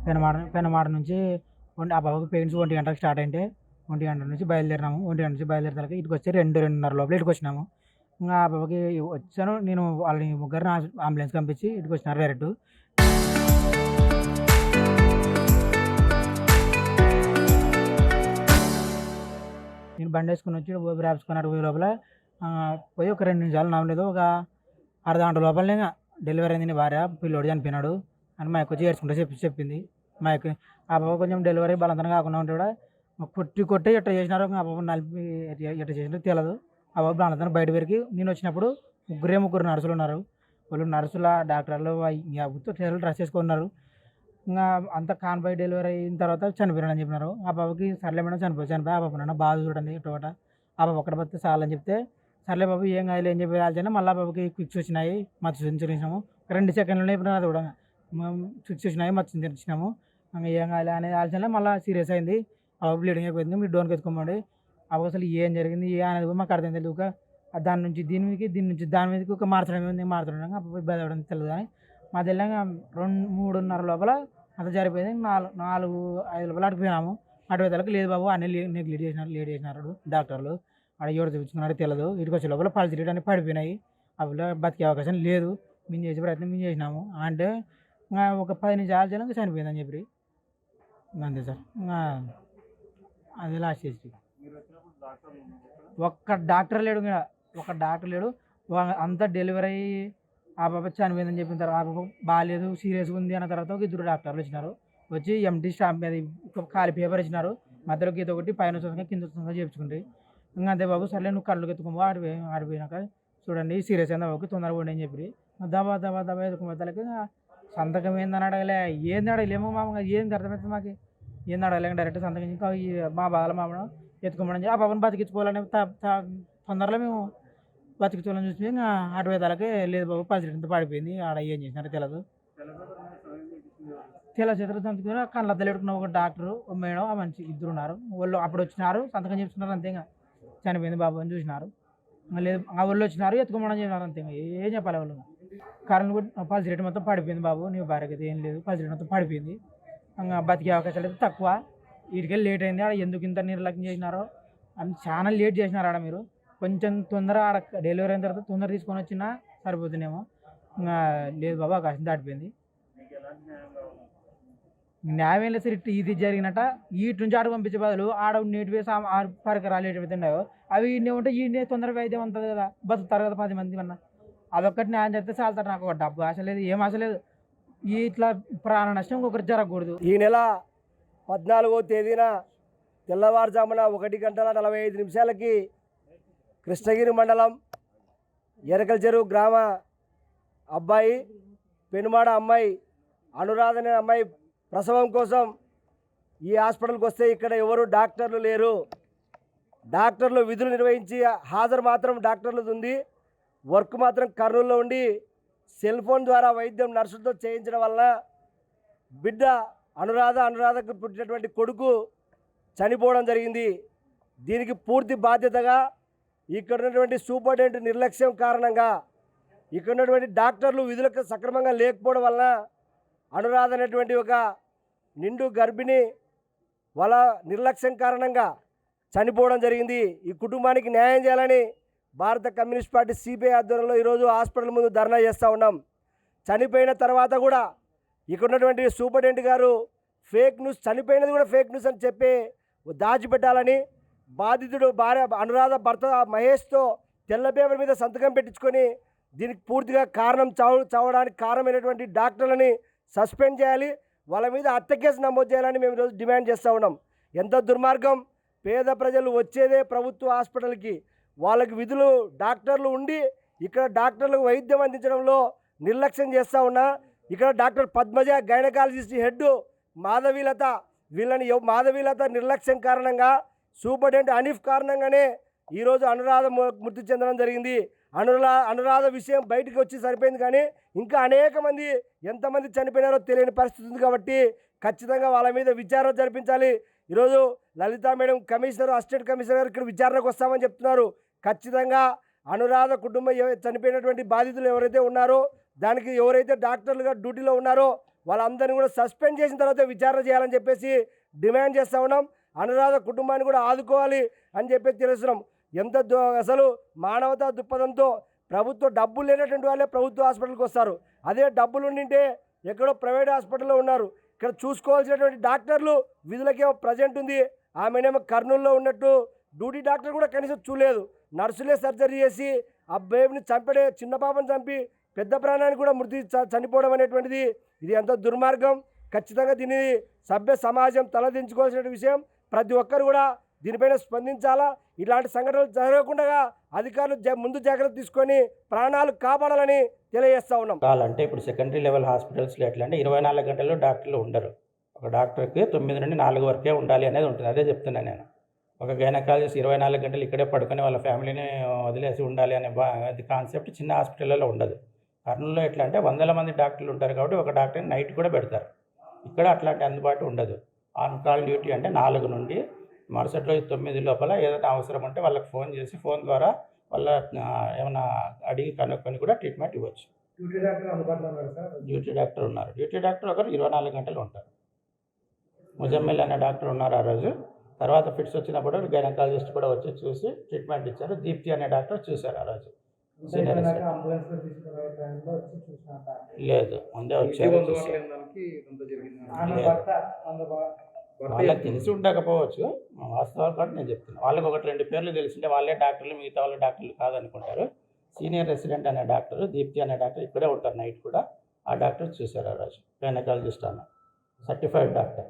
పెనమాడ నుంచి ఆ బాబుకి పెయిన్స్ 1 గంటకి స్టార్ట్ అయితే 1 గంట నుంచి బయలుదేరినాము. 1 గంట నుంచి బయలుదేరేసరికి ఇటుకొచ్చి 2:30 లోపల ఇటుకొచ్చినాము. ఆ బాబుకి వచ్చాను నేను. వాళ్ళని ముగ్గురిని అంబులెన్స్ పంపించి ఇటుకొచ్చినారు డైరెక్ట్. నేను బండేసుకొని వచ్చి ఓపి రాపించుకున్నాడు. పోయే లోపల పోయి ఒక 2 నిమిషాలు నవ్వలేదు. ఒక అర్ధగంట లోపలనే డెలివరీ అయింది. నీ భార్య పిల్లోడు చనిపోయినాడు అని మా వచ్చి ఏడ్చుకుంటూ చెప్పింది. మా ఆ బాబు కొంచెం డెలివరీ బలవంతంగా కాకుండా ఉంటే కూడా కొట్టి ఎట్ట చేసినారో ఆ బాబు నలిపి ఎట్ట చేసినారో తెలియదు. ఆ బాబు బలవంతంగా బయట పెరిగి నేను వచ్చినప్పుడు ముగ్గురు నర్సులు ఉన్నారు. వాళ్ళు నర్సుల డాక్టర్లు డ్రెస్ చేసుకున్నారు. ఇంకా అంత కాన్వాయ్ డెలివరీ అయిన తర్వాత చనిపోయినాడని చెప్పినారు. ఆ బాబుకి సర్లే మేడం చనిపోయి ఆ బాబు నన్ను బాగా చూడండి తోట ఆ బాబు ఒక్కడ బతికి చాలని చెప్తే సర్లే బాబు ఏం కాదు ఏం చెప్పి ఆల్చైనా మళ్ళీ బాబుకి క్విక్స్ వచ్చినాయి. మత్తు చూపించాము. 2 సెకండ్లోనే ఇప్పుడు అది కూడా క్విక్స్ వచ్చినాయి. మత్తు చూపించినాము. ఇంకా ఏం కాదు అనేది ఆల్చైనా మళ్ళీ సీరియస్ అయింది. ఆ బాబు బ్లీడింగ్ అయిపోయింది. మీరు డోన్కి ఎత్తుకోమండి. ఆ బాబు అసలు ఏం జరిగింది అనేది మాకు అర్థం తెలియదు. దాని నుంచి దీని నుంచి దాని మీదకి ఒక మార్చడం ఆ బాబు బయటపడడం తెలియదు. కానీ మా తెలంగా 3:30 లోపల అంత జరిపోయింది. 4-5 లోపల అడిపోయినాము. అటువైతలకు లేదు బాబు అన్నీ లేట్ చేసినారు డాక్టర్లు. ఆడ ఎవరు చూపించుకున్నారో తెలియదు. ఇటుకు వచ్చే లోపల పల్స్ రేట్ అన్నీ పడిపోయినాయి. అప్పుడు బతికే అవకాశం లేదు. మేము చేసే ప్రయత్నం మేము చేసినాము. అంటే ఒక 10 నిమిషాలు జనం చనిపోయిందని చెప్పి అంతే సార్. అది లాస్ట్ చేసి ఒక్క డాక్టర్ లేడు. అంతా డెలివరీ అయ్యి ఆ బాబు చనిపోయిందని చెప్పిన తర్వాత ఆ బాబు బాగాలేదు సీరియస్గా ఉంది అన్న తర్వాత ఒక 2 డాక్టర్లు వచ్చినారు. వచ్చి ఎంటీ స్టాంప్ మీద ఖాళీ పేపర్ ఇచ్చినారు. మధ్యలో గీత ఒకటి పైన కింద చేయించుకుంది. ఇంకా అంతే బాబు సర్లే నువ్వు కళ్ళు ఎత్తుకోమో ఆడిపోయినాక చూడండి సీరియస్ అయింది బాబుకి తొందరగా పోండి అని చెప్పి దబా ఎత్తుకోమతలకి సంతకం ఏందని అడగలే. ఏంది అడగలేమో మామూలుగా ఏంది అర్థమవుతుంది మాకు. ఏంది అడగలేక డైరెక్ట్ సంతకం ఇంకా మా బాధల మామూలు ఎత్తుకోమని ఆ బాబుని బతికించుకోవాలని తొందరలో మేము బతికించుకోవాలని చూసి ఇంకా అటువైతలకి లేదు బాబు పసిరింత పడిపోయింది. ఆడ ఏం చేసినారో తెలియదు. తెల్ల చేతులు సంతకం కళ్ళద్దలు పెట్టుకున్న ఒక డాక్టరు ఒక మేడం ఆ మనిషి 2 ఉన్నారు. వాళ్ళు అప్పుడు వచ్చినారు సంతకం చేస్తున్నారు అంతే. ఇంకా చనిపోయింది బాబు అని చూసినారు. లేదు ఆ వాళ్ళు వచ్చినారు ఎత్తుకోమని చెప్పినారు అంతే. ఏం చెప్పాలి వాళ్ళు. కరెంట్ కూడా పల్స్ రేట్ మొత్తం పడిపోయింది బాబు. నీ భార్యకి అయితే ఏం లేదు. పల్స్ రేట్ మొత్తం పడిపోయింది. ఇంకా బతికే అవకాశాలు అయితే తక్కువ. వీటికెళ్ళి లేట్ అయింది. ఆడ ఎందుకు ఇంత నిర్లక్ష్యం చేసినారో అని చాలా లేట్ చేసినారు. ఆడ మీరు కొంచెం తొందర ఆడ డెలివరీ అయిన తర్వాత తొందర తీసుకొని వచ్చినా సరిపోతుందేమో. ఇంకా లేదు బాబు అవకాశం దాటిపోయింది. న్యాయం లేదు సార్. ఇది జరిగినట్ట వీటి నుంచి ఆడ పంపించే బదులు ఆడ నీటి వేసి పరికరాలు ఏవైతే ఉన్నాయో అవి ఈయనే ఉంటే ఈయనే తొందరగా వైద్యం ఉంటుంది కదా. బతుకుతారు కదా 10 మంది అన్న. అదొక్కటి న్యాయం చేస్తే చాలుతారు. నాకు ఒక డబ్బు ఆశ లేదు, ఏం ఆశ లేదు. ఇట్లా ప్రాణ నష్టం ఒకరికి జరగకూడదు. ఈ నెల 14వ తేదీన తెల్లవారుజామున 1:45 కృష్ణగిరి మండలం ఎరకల చెరువు గ్రామ అబ్బాయి పెనుమాడ అమ్మాయి అనురాధ అనే అమ్మాయి ప్రసవం కోసం ఈ హాస్పిటల్కి వస్తే ఇక్కడ ఎవరు డాక్టర్లు లేరు. డాక్టర్లు విధులు నిర్వహించి హాజరు మాత్రం డాక్టర్లది ఉంది. వర్క్ మాత్రం కర్నూలులో ఉండి సెల్ ఫోన్ ద్వారా వైద్యం నర్సులతో చేయించడం వలన బిడ్డ అనురాధకు పుట్టినటువంటి కొడుకు చనిపోవడం జరిగింది. దీనికి పూర్తి బాధ్యతగా ఇక్కడ ఉన్నటువంటి సూపరింటెండెంట్ నిర్లక్ష్యం కారణంగా ఇక్కడ ఉన్నటువంటి డాక్టర్లు విధులకు సక్రమంగా లేకపోవడం వలన అనురాధ అనేటువంటి ఒక నిండు గర్భిణి వాళ్ళ నిర్లక్ష్యం కారణంగా చనిపోవడం జరిగింది. ఈ కుటుంబానికి న్యాయం చేయాలని భారత కమ్యూనిస్ట్ పార్టీ సిపిఐ ఆధ్వర్యంలో ఈరోజు హాస్పిటల్ ముందు ధర్నా చేస్తూ ఉన్నాం. చనిపోయిన తర్వాత కూడా ఇక్కడ ఉన్నటువంటి సూపరింటెండెంట్ గారు ఫేక్ న్యూస్, చనిపోయినది కూడా ఫేక్ న్యూస్ అని చెప్పి దాచిపెట్టాలని, బాధితుడు భార్య అనురాధ భర్త మహేష్తో తెల్ల పేపర్ మీద సంతకం పెట్టించుకొని దీనికి పూర్తిగా కారణం చావడానికి కారణమైనటువంటి డాక్టర్లని సస్పెండ్ చేయాలి, వాళ్ళ మీద హత్య కేసు నమోదు చేయాలని మేము ఈరోజు డిమాండ్ చేస్తూ ఉన్నాం. ఎంత దుర్మార్గం. పేద ప్రజలు వచ్చేదే ప్రభుత్వ హాస్పిటల్కి, వాళ్ళకి విధులు డాక్టర్లు ఉండి ఇక్కడ డాక్టర్లకు వైద్యం అందించడంలో నిర్లక్ష్యం చేస్తూ ఉన్నా. ఇక్కడ doctor Padmaja gynaecologist head Madhavilatha Madhavilatha నిర్లక్ష్యం కారణంగా సూపరింటెండెంట్ అనీఫ్ కారణంగానే ఈరోజు అనురాధ మృతి చెందడం జరిగింది. అనురాధ విషయం బయటకు వచ్చి సరిపోయింది, కానీ ఇంకా అనేక మంది ఎంతమంది చనిపోయినారో తెలియని పరిస్థితి ఉంది. కాబట్టి ఖచ్చితంగా వాళ్ళ మీద విచారణ జరిపించాలి. ఈరోజు లలితా మేడం అసిస్టెంట్ కమిషనర్ గారు ఇక్కడ విచారణకు వస్తామని చెప్తున్నారు. ఖచ్చితంగా అనురాధ కుటుంబం చనిపోయినటువంటి బాధితులు ఎవరైతే ఉన్నారో దానికి ఎవరైతే డాక్టర్లుగా డ్యూటీలో ఉన్నారో వాళ్ళందరినీ కూడా సస్పెండ్ చేసిన తర్వాత విచారణ చేయాలని చెప్పేసి డిమాండ్ చేస్తూ ఉన్నాం. అనురాధ కుటుంబాన్ని కూడా ఆదుకోవాలి అని చెప్పి తెలుస్తున్నాం. అసలు మానవతా దృక్పథంతో ప్రభుత్వ డబ్బులు లేనటువంటి వాళ్ళే ప్రభుత్వ హాస్పిటల్కి వస్తారు. అదే డబ్బులు ఉండింటే ఎక్కడో ప్రైవేట్ హాస్పిటల్లో ఉన్నారు. ఇక్కడ చూసుకోవాల్సినటువంటి డాక్టర్లు విధులకేమో ప్రజెంట్ ఉంది, ఆమెనేమో కర్నూలులో ఉన్నట్టు డ్యూటీ డాక్టర్ కూడా కనీసం చూడలేదు. నర్సులే సర్జరీ చేసి ఆ బేబీని చంపడే, చిన్న పాపను చంపి పెద్ద ప్రాణాన్ని కూడా చనిపోవడం అనేటువంటిది ఇది ఎంతో దుర్మార్గం. ఖచ్చితంగా దీన్ని సభ్య సమాజం తలదించుకోవాల్సిన విషయం. ప్రతి ఒక్కరు కూడా దీనిపైన స్పందించాలా. ఇలాంటి సంఘటనలు జరగకుండా అధికారులు ముందు జాగ్రత్త తీసుకొని ప్రాణాలు కాపాడాలని తెలియజేస్తూ ఉన్నాం. అంటే ఇప్పుడు సెకండరీ లెవెల్ హాస్పిటల్స్లో ఎట్లా అంటే 24 గంటల్లో డాక్టర్లు ఉండరు. ఒక డాక్టర్కి 9 నుండి 4 వరకే ఉండాలి అనేది ఉంటుంది. అదే చెప్తున్నాను నేను. ఒక గైనకాలజిస్ట్ 24 గంటలు ఇక్కడే పడుకొని వాళ్ళ ఫ్యామిలీని వదిలేసి ఉండాలి అనే అది కాన్సెప్ట్ చిన్న హాస్పిటల్లో ఉండదు. కర్నూలులో ఎట్లా అంటే 100 మంది డాక్టర్లు ఉంటారు కాబట్టి ఒక డాక్టర్ని నైట్ కూడా పెడతారు. ఇక్కడ అట్లాంటి అందుబాటు ఉండదు. ఆన్ కాల్ డ్యూటీ అంటే 4 నుండి మరుసటి రోజు 9 లోపల ఏదైనా అవసరం ఉంటే వాళ్ళకి ఫోన్ చేసి ఫోన్ ద్వారా వాళ్ళ ఏమైనా అడిగి కనుక్కొని కూడా ట్రీట్మెంట్ ఇవ్వచ్చు. డ్యూటీ డాక్టర్ అందుబాటులో ఉన్నారు సార్? డ్యూటీ డాక్టర్ ఉన్నారు. డ్యూటీ డాక్టర్ ఒకరు 24 గంటలు ఉంటారు. ముజమ్మిల్ అనే డాక్టర్ ఉన్నారు ఆ రోజు. తర్వాత ఫిట్స్ వచ్చినప్పుడు గైనకాలజిస్ట్ కూడా వచ్చి చూసి ట్రీట్మెంట్ ఇచ్చారు. దీప్తి అనే డాక్టర్ చూశారు ఆ రోజు. సీనియర్ లేదు, ముందే వచ్చారు. వాళ్ళకి తెలిసి ఉండకపోవచ్చు, వాస్తవాలు కూడా నేను చెప్తున్నాను. వాళ్ళకి 1-2 పేర్లు తెలిసింటే వాళ్ళే డాక్టర్లు, మిగతా వాళ్ళ డాక్టర్లు కాదనుకుంటారు. సీనియర్ రెసిడెంట్ అనే డాక్టర్, దీప్తి అనే డాక్టర్ ఇక్కడే ఉంటారు నైట్ కూడా. ఆ డాక్టర్ చూశారు ఆ రోజు. గైనకాలజిస్ట్ అన్న సర్టిఫైడ్ డాక్టర్.